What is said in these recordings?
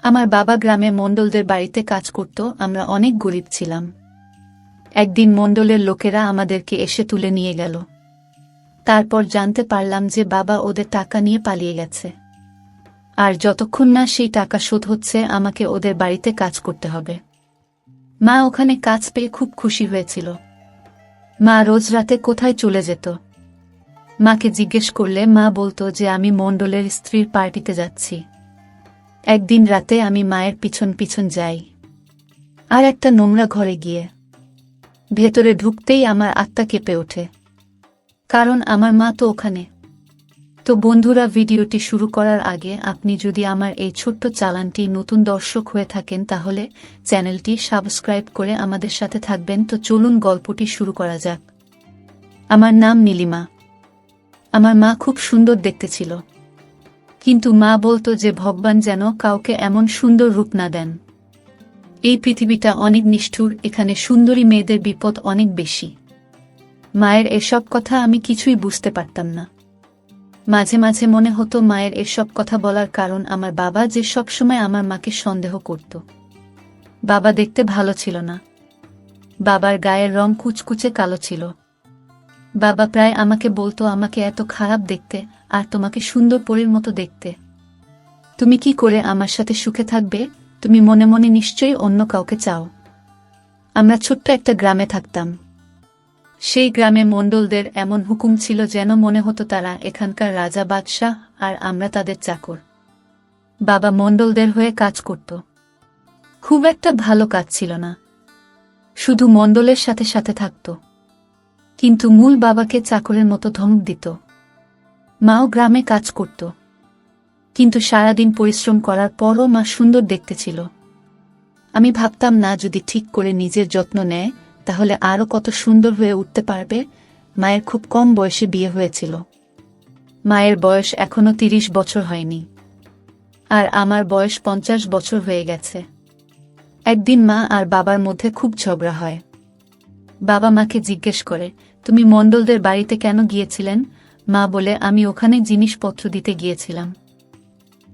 আমার বাবা গ্রামে মণ্ডলদের বাড়িতে কাজ করত। আমরা অনেক গরিব ছিলাম। একদিন মণ্ডলের লোকেরা আমাদেরকে এসে তুলে নিয়ে গেল। তারপর জানতে পারলাম যে বাবা ওদের টাকা নিয়ে পালিয়ে গেছে, আর যতক্ষণ না সেই টাকা শোধ হচ্ছে আমাকে ওদের বাড়িতে কাজ করতে হবে। মা ওখানে কাজ পেয়ে খুব খুশি হয়েছিল। মা রোজ রাতে কোথায় চলে যেত। মাকে জিজ্ঞেস করলে মা বলতো যে আমি মণ্ডলের স্ত্রীর পার্টিতে যাচ্ছি। একদিন রাতে আমি মায়ের পিছন পিছন যাই, আর একটা নোংরা ঘরে গিয়ে ভেতরে ঢুকতেই আমার আত্মা কেঁপে ওঠে, কারণ আমার মা তো ওখানে। তো বন্ধুরা, ভিডিওটি শুরু করার আগে আপনি যদি আমার এই ছোট্ট চ্যানেলটি নতুন দর্শক হয়ে থাকেন তাহলে চ্যানেলটি সাবস্ক্রাইব করে আমাদের সাথে থাকবেন। তো চলুন গল্পটি শুরু করা যাক। আমার নাম নীলিমা। আমার মা খুব সুন্দর দেখতে ছিল, কিন্তু মা বলতো যে ভগবান যেন কাউকে এমন সুন্দর রূপ না দেন। এই পৃথিবীটা অনেক নিষ্ঠুর, এখানে সুন্দরী মেয়েদের বিপদ অনেক বেশি। মায়ের এসব কথা আমি কিছুই বুঝতে পারতাম না। মাঝে মাঝে মনে হতো মায়ের এসব কথা বলার কারণ আমার বাবা, যে সবসময় আমার মাকে সন্দেহ করত। বাবা দেখতে ভালো ছিল না। বাবার গায়ের রং কুচকুচে কালো ছিল। বাবা প্রায় আমাকে বলতো, আমাকে এত খারাপ দেখতে আর তোমাকে সুন্দর পরীর মতো দেখতে। তুমি কি করে আমার সাথে সুখে থাকবে? তুমি মনে মনে নিশ্চয়ই অন্য কাউকে চাও। আমরা ছোট্ট একটা গ্রামে থাকতাম। সেই গ্রামে মণ্ডলদের এমন হুকুম ছিল যেন মনে হতো তারা এখানকার রাজা বাদশাহ আর আমরা তাদের চাকর। বাবা মণ্ডলদের হয়ে কাজ করত। খুব একটা ভালো কাজ ছিল না, শুধু মণ্ডলের সাথে সাথে থাকত, কিন্তু মূল বাবাকে চাকরের মতো ধমক দিত। মাও গ্রামে কাজ করত, কিন্তু সারাদিন পরিশ্রম করার পরও মা সুন্দর দেখতে ছিল। আমি ভাবতাম, না যদি ঠিক করে নিজের যত্ন নেয় তাহলে আরও কত সুন্দর হয়ে উঠতে পারবে। মায়ের খুব কম বয়সে বিয়ে হয়েছিল। মায়ের বয়স এখনো 30 বছর হয়নি, আর আমার বয়স 50 বছর হয়ে গেছে। একদিন মা আর বাবার মধ্যে খুব ঝগড়া হয়। বাবা মাকে জিজ্ঞেস করে, তুমি মণ্ডলদের বাড়িতে কেন গিয়েছিলেন? মা বলে, আমি ওখানে জিনিসপত্র দিতে গিয়েছিলাম,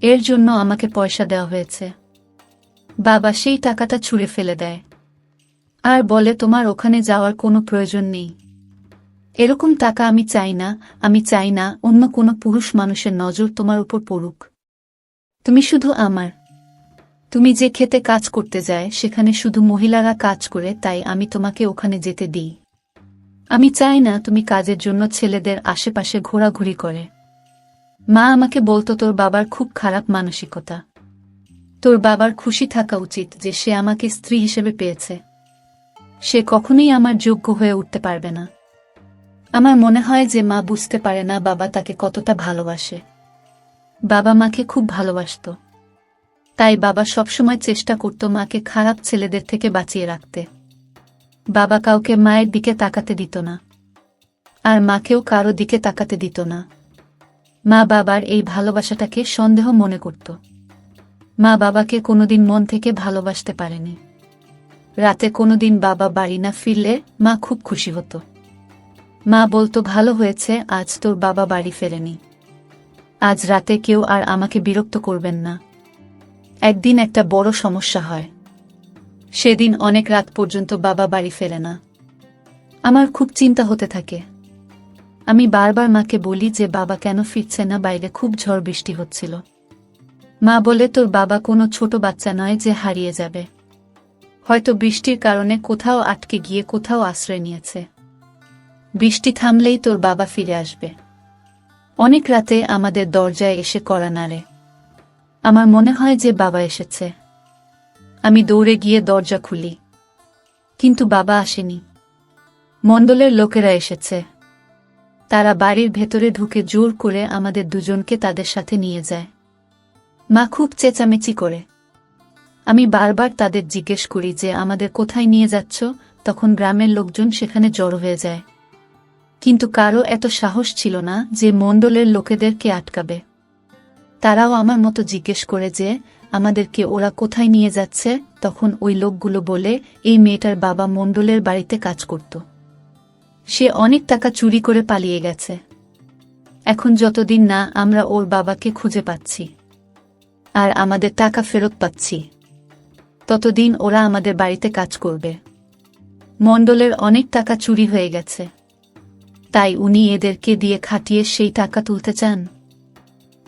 এর জন্য আমাকে পয়সা দেওয়া হয়েছে। বাবা সেই টাকাটা ছুঁড়ে ফেলে দেয় আর বলে, তোমার ওখানে যাওয়ার কোনো প্রয়োজন নেই। এরকম টাকা আমি চাই না। আমি চাই না অন্য কোনো পুরুষ মানুষের নজর তোমার উপর পড়ুক। তুমি শুধু আমার। তুমি যে খেতে কাজ করতে যায় সেখানে শুধু মহিলারা কাজ করে, তাই আমি তোমাকে ওখানে যেতে দিই। আমি চাই না তুমি কাজের জন্য ছেলেদের আশেপাশে ঘোরাঘুরি করে। মা আমাকে বলতো, তোর বাবার খুব খারাপ মানসিকতা। তোর বাবার খুশি থাকা উচিত যে সে আমাকে স্ত্রী হিসেবে পেয়েছে। সে কখনোই আমার যোগ্য হয়ে উঠতে পারবে না। আমার মনে হয় যে মা বুঝতে পারে না বাবা তাকে কতটা ভালোবাসে। বাবা মাকে খুব ভালোবাসত, তাই বাবা সবসময় চেষ্টা করত মাকে খারাপ ছেলেদের থেকে বাঁচিয়ে রাখতে। বাবা কাউকে মায়ের দিকে তাকাতে দিত না, আর মাকেও কারো দিকে তাকাতে দিত না। মা বাবার এই ভালোবাসাটাকে সন্দেহ মনে করত। মা বাবাকে কোনোদিন মন থেকে ভালোবাসতে পারেনি। রাতে কোনোদিন বাবা বাড়ি না ফিরলে মা খুব খুশি হতো। মা বলতো, ভালো হয়েছে আজ তোর বাবা বাড়ি ফেরেনি। আজ রাতে কেউ আর আমাকে বিরক্ত করবেন না। একদিন একটা বড় সমস্যা হয়। সেদিন অনেক রাত পর্যন্ত বাবা বাড়ি ফেরে না। আমার খুব চিন্তা হতে থাকে। আমি বারবার মাকে বলি যে বাবা কেন ফিরছে না, বাইরে খুব ঝড় বৃষ্টি হচ্ছিল। মা বলে, তোর বাবা কোনো ছোট বাচ্চা নয় যে হারিয়ে যাবে। হয়তো বৃষ্টির কারণে কোথাও আটকে গিয়ে কোথাও আশ্রয় নিয়েছে। বৃষ্টি থামলেই তোর বাবা ফিরে আসবে। অনেক রাতে আমাদের দরজায় এসে কড়া নাড়ে। আমার মনে হয় যে বাবা এসেছে। আমি দৌড়ে গিয়ে দরজা খুলি, কিন্তু বাবা আসেনি। মণ্ডলের লোকেরা এসেছে। তারা বাড়ির ভেতরে ঢুকে জোর করে আমাদের দুজনকে তাদের সাথে নিয়ে যায়। মা খুব চেঁচামেচি করে। আমি বারবার তাদের জিজ্ঞেস করি যে আমাদের কোথায় নিয়ে যাচ্ছ, তখন গ্রামের লোকজন সেখানে জড়ো হয়ে যায়। কিন্তু কারো এত সাহস ছিল না যে মণ্ডলের লোকেদেরকে আটকাবে। তারাও আমার মতো জিজ্ঞেস করে যে আমাদেরকে ওরা কোথায় নিয়ে যাচ্ছে। তখন ওই লোকগুলো বলে, এই মেয়েটার বাবা মণ্ডলের বাড়িতে কাজ করত। সে অনেক টাকা চুরি করে পালিয়ে গেছে। এখন যতদিন না আমরা ওর বাবাকে খুঁজে পাচ্ছি, আর আমাদের টাকা ফেরত পাচ্ছি, ততদিন ওরা আমাদের বাড়িতে কাজ করবে। মণ্ডলের অনেক টাকা চুরি হয়ে গেছে, তাই উনি এদেরকে দিয়ে খাটিয়ে সেই টাকা তুলতে চান।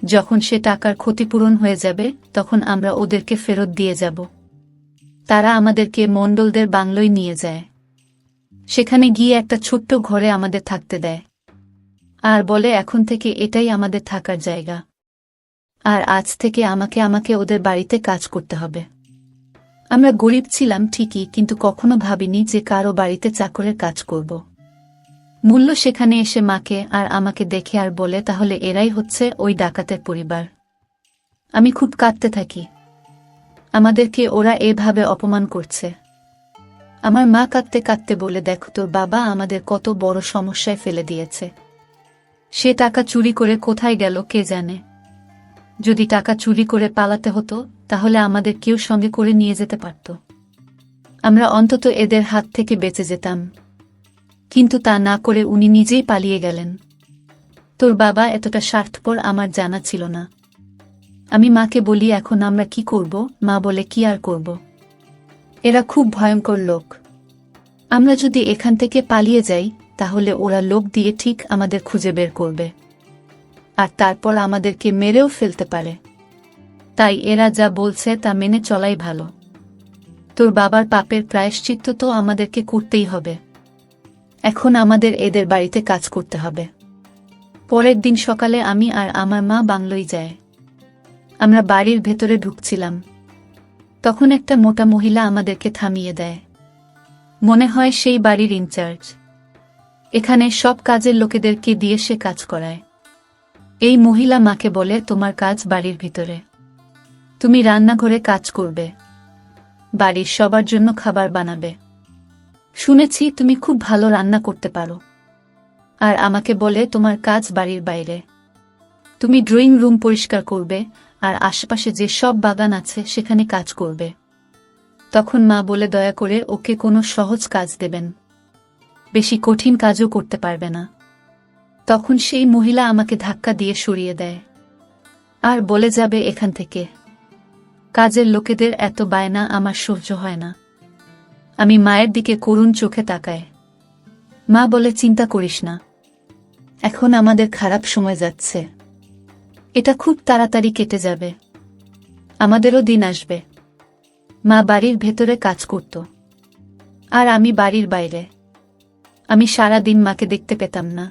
যখন সে টাকার ক্ষতিপূরণ হয়ে যাবে তখন আমরা ওদেরকে ফেরত দিয়ে যাব। তারা আমাদেরকে মণ্ডলদের বাংলোয় নিয়ে যায়। সেখানে গিয়ে একটা ছোট্ট ঘরে আমাদের থাকতে দেয়, আর বলে এখন থেকে এটাই আমাদের থাকার জায়গা, আর আজ থেকে আমাকে ওদের বাড়িতে কাজ করতে হবে। আমরা গরিব ছিলাম ঠিকই, কিন্তু কখনো ভাবিনি যে কারো বাড়িতে চাকরের কাজ করব। মূল্য সেখানে এসে মাকে আর আমাকে দেখে আর বলে, তাহলে এরাই হচ্ছে ওই ডাকাতের পরিবার। আমি খুব কাঁদতে থাকি, আমাদেরকে ওরা এভাবে অপমান করছে। আমার মা কাঁদতে কাঁদতে বলে, দেখো তোর বাবা আমাদের কত বড় সমস্যায় ফেলে দিয়েছে। সে টাকা চুরি করে কোথায় গেল কে জানে। যদি টাকা চুরি করে পালাতে হতো তাহলে আমাদের কেউ সঙ্গে করে নিয়ে যেতে পারত, আমরা অন্তত এদের হাত থেকে বেঁচে যেতাম। কিন্তু তা না করে উনি নিজেই পালিয়ে গেলেন। তোর বাবা এতটা স্বার্থপর আমার জানা ছিল না। আমি মাকে বলি, এখন আমরা কি করব? মা বলে, কি আর করব, এরা খুব ভয়ঙ্কর লোক। আমরা যদি এখান থেকে পালিয়ে যাই তাহলে ওরা লোক দিয়ে ঠিক আমাদের খুঁজে বের করবে, আর তারপর আমাদেরকে মেরেও ফেলতে পারে। তাই এরা যা বলছে তা মেনে চলাই ভালো। তোর বাবার পাপের প্রায়শ্চিত্ত তো আমাদেরকে করতেই হবে। এখন আমাদের এদের বাড়িতে কাজ করতে হবে। পরের দিন সকালে আমি আর আমার মা বাংলোয় যায়। আমরা বাড়ির ভেতরে ঢুকছিলাম, তখন একটা মোটা মহিলা আমাদেরকে থামিয়ে দেয়। মনে হয় সেই বাড়ির ইনচার্জ। এখানে সব কাজের লোকেদেরকে দিয়ে সে কাজ করায়। এই মহিলা মাকে বলে, তোমার কাজ বাড়ির ভিতরে, তুমি রান্নাঘরে কাজ করবে, বাড়ির সবার জন্য খাবার বানাবে। শুনেছি তুমি খুব ভালো রান্না করতে পারো। আর আমাকে বলে, তোমার কাজ বাড়ির বাইরে, তুমি ড্রয়িং রুম পরিষ্কার করবে আর আশেপাশে যে সব বাগান আছে সেখানে কাজ করবে। তখন মা বলে, দয়া করে ওকে কোনো সহজ কাজ দেবেন, বেশি কঠিন কাজও করতে পারবে না। তখন সেই মহিলা আমাকে ধাক্কা দিয়ে সরিয়ে দেয় আর বলে, যাবে এখান থেকে। কাজের লোকেদের এত বায়না আমার সহ্য হয় না। আমি মায়ের দিকে করুণ চোখে তাকাই। মা বলে, চিন্তা করিস না, এখন আমাদের খারাপ সময় যাচ্ছে, এটা খুব তাড়াতাড়ি কেটে যাবে, আমাদেরও দিন আসবে। মা বাড়ির ভেতরে কাজ করত আর আমি বাড়ির বাইরে। আমি সারা দিন মাকে দেখতে পেতাম না,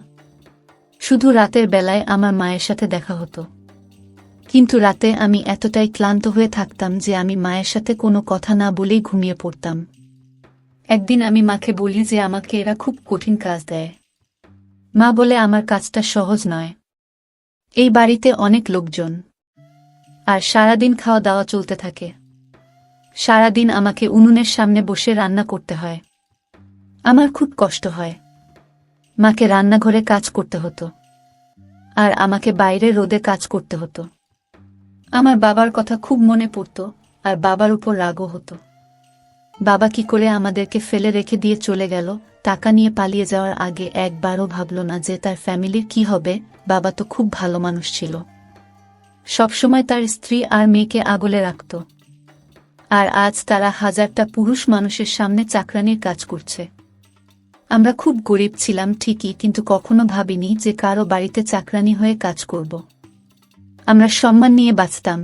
শুধু রাতের বেলায় আমার মায়ের সাথে দেখা হতো। কিন্তু রাতে আমি এতটাই ক্লান্ত হয়ে থাকতাম যে আমি মায়ের সাথে কোনো কথা না বলেই ঘুমিয়ে পড়তাম। একদিন আমি মাকে বলি যে আমাকে এরা খুব কঠিন কাজ দেয়। মা বলে, আমার কাজটা সহজ নয়, এই বাড়িতে অনেক লোকজন, আর সারাদিন খাওয়া দাওয়া চলতে থাকে। সারাদিন আমাকে উনুনের সামনে বসে রান্না করতে হয়, আমার খুব কষ্ট হয়। মাকে রান্নাঘরে কাজ করতে হতো আর আমাকে বাইরে রোদে কাজ করতে হতো। আমার বাবার কথা খুব মনে পড়ত আর বাবার উপর রাগও হতো। বাবা কি করে আমাদেরকে ফেলে রেখে দিয়ে চলে গেল, টাকা নিয়ে পালিয়ে যাওয়ার আগে একবারও ভাবল না যে তার ফ্যামিলির কি হবে। বাবা তো খুব ভালো মানুষ ছিল, সবসময় তার স্ত্রী আর মেয়েকে আগলে রাখত। আর আজ তারা হাজারটা পুরুষ মানুষের সামনে চাকরানির কাজ করছে। আমরা খুব গরিব ছিলাম ঠিকই, কিন্তু কখনো ভাবিনি যে কারো বাড়িতে চাকরানি হয়ে কাজ করব। আমরা সম্মান নিয়ে বাঁচতাম,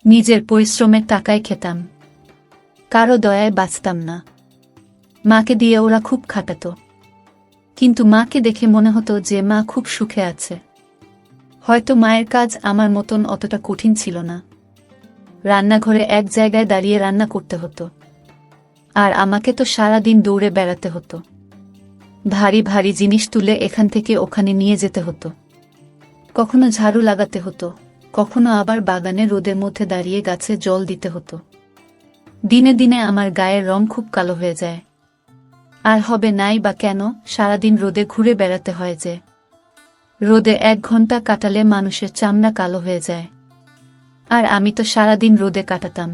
নিজের পরিশ্রমের টাকায় খেতাম, কারো দয়ায় বাঁচতাম না। মাকে দিয়ে ওরা খুব খাটাত, কিন্তু মাকে দেখে মনে হতো যে মা খুব সুখে আছে। হয়তো মায়ের কাজ আমার মতন অতটা কঠিন ছিল না। রান্নাঘরে এক জায়গায় দাঁড়িয়ে রান্না করতে হতো, আর আমাকে তো সারাদিন দৌড়ে বেড়াতে হতো। ভারী ভারী জিনিস তুলে এখান থেকে ওখানে নিয়ে যেতে হতো। কখনো ঝাড়ু লাগাতে হতো, কখনো আবার বাগানে রোদের মধ্যে দাঁড়িয়ে গাছে জল দিতে হতো। দিনে দিনে আমার গায়ের রং খুব কালো হয়ে যায়। আর হবে নাই বা কেন, সারাদিন রোদে ঘুরে বেড়াতে হয় যে। রোদে 1 ঘন্টা কাটালে মানুষের চামড়া কালো হয়ে যায়, আর আমি তো সারাদিন রোদে কাটাতাম।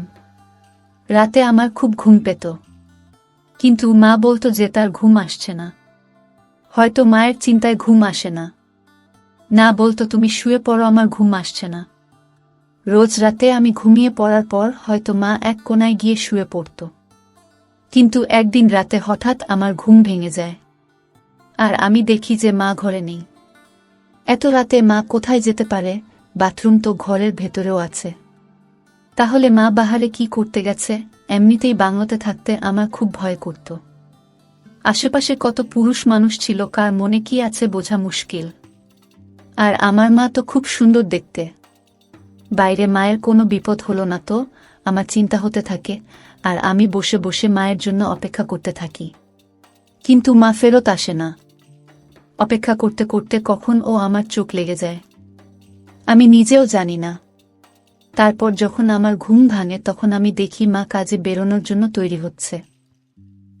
রাতে আমার খুব ঘুম পেত, কিন্তু মা বলতো যে তার ঘুম আসছে না। হয়তো মায়ের চিন্তায় ঘুম আসে না, না বলতো তুমি শুয়ে পড়ো, আমার ঘুম আসছে না। রোজ রাতে আমি ঘুমিয়ে পড়ার পর হয়তো মা এক কোণায় গিয়ে শুয়ে পড়ত। কিন্তু একদিন রাতে হঠাৎ আমার ঘুম ভেঙে যায়, আর আমি দেখি যে মা ঘরে নেই। এত রাতে মা কোথায় যেতে পারে? বাথরুম তো ঘরের ভেতরেও আছে। তাহলে মা বাহারে কি করতে গেছে? এমনিতেই বাংলোতে থাকতে আমার খুব ভয় করত। আশেপাশে কত পুরুষ মানুষ ছিল, কার মনে কি আছে বোঝা মুশকিল। আর আমার মা তো খুব সুন্দর দেখতে। বাইরে মায়ের কোনো বিপদ হলো না তো, আমার চিন্তা হতে থাকে, আর আমি বসে বসে মায়ের জন্য অপেক্ষা করতে থাকি। কিন্তু মা ফেরত আসে না। অপেক্ষা করতে করতে কখন ও আমার চোখ লেগে যায় আমি নিজেও জানি না। তারপর যখন আমার ঘুম ভাঙে তখন আমি দেখি মা কাজে বেরোনোর জন্য তৈরি হচ্ছে।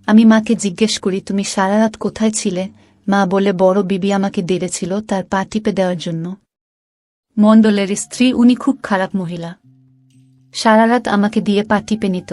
আমি মাকে জিজ্ঞেস করি, তুমি সারা রাত কোথায় ছিলে? মা বলে, বড় বিবি আমাকে ডেকেছিল তার পা টিপে দেওয়ার জন্য। মণ্ডলের স্ত্রী, উনি খুব খারাপ মহিলা। সারা রাত আমাকে দিয়ে পা টিপে নিত।